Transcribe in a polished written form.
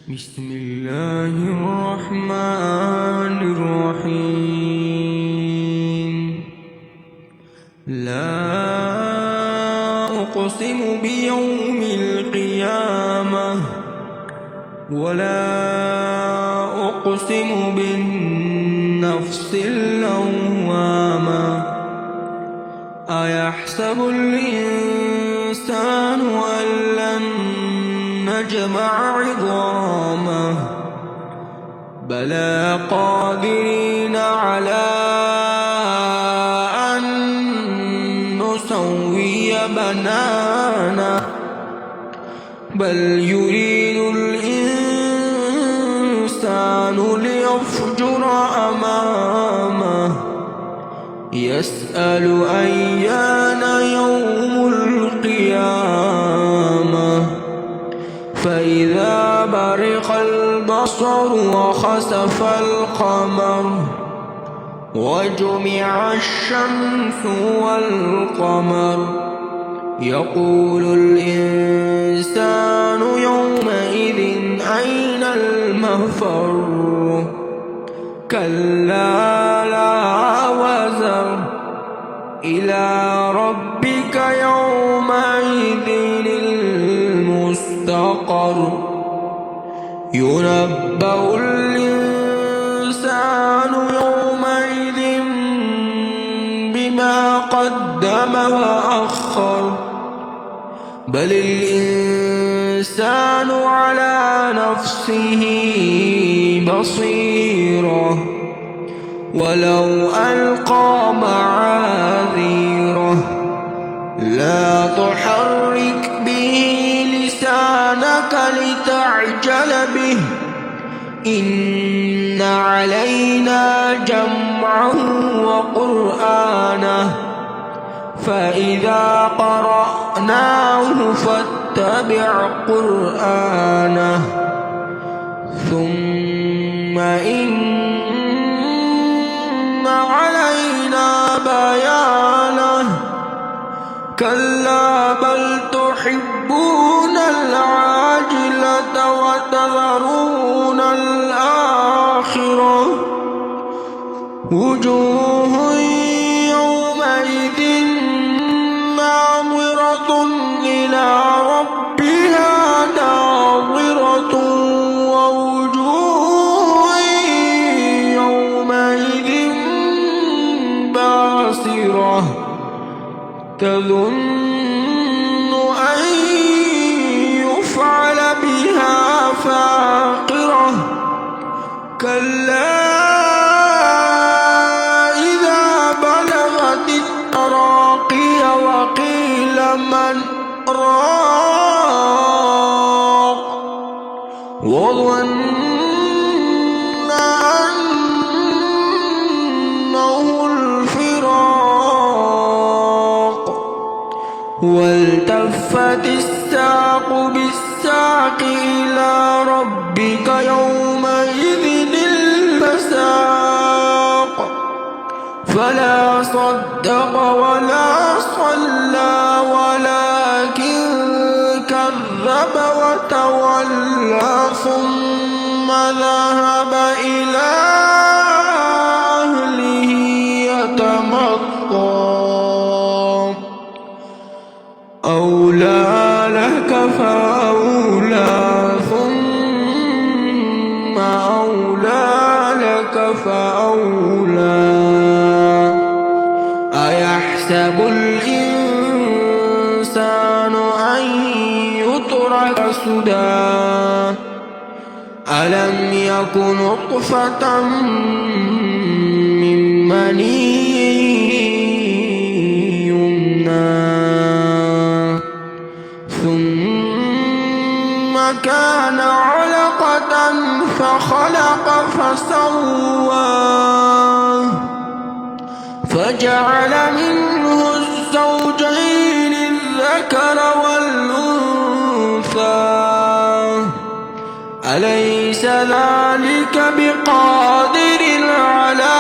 بسم الله الرحمن الرحيم. لا أقسم بيوم القيامة ولا أقسم بالنفس اللوامة. أيحسب الإنسان أن لن نجمع عظامه بلى قادرين على أن نسوي بنانه بل يريد الإنسان ليفجر أمامه يسأل أيان يوم القيامة فإذا برق البصر وخسف القمر وجمع الشمس والقمر يقول الإنسان يومئذ أين المفر كلا لا وزر إلى ربك يومئذ المستقر ينبأ الإنسان يومئذ بما قدم وأخر بل الإنسان على نفسه بصيرة ولو ألقى معاذيره لا تحرك به لسانك لتعجل به إن علينا جمعه وقرآنه فإذا قرأناه فاتبع قرآنه ثم إن علينا بيانه كلا بل تحبون العاجلة وتذرون الآخرة وجوه يومئذ ناظرة إلى ربها ناظرة ووجوه يومئذ باسرة تظن أن يفعل بها فاقرة كلا إذا بلغت التراقي وقيل من راق وظن أنه الفراق والتفت الساق بالساق إلى ربك يومئذ المساق فلا صدق ولا صلى ولكن كذب وتولى ثم ذهب إلى أهله يتمطى أولى لك فأولى ثم أولى لك فأولى أيحسب الإنسان أن يترك سدى ألم يك نطفة من مني يمنى ثم كان علقة فخلق فسوى فجعل منه الزوجين الذكر والأنثى أليس ذلك بقادر على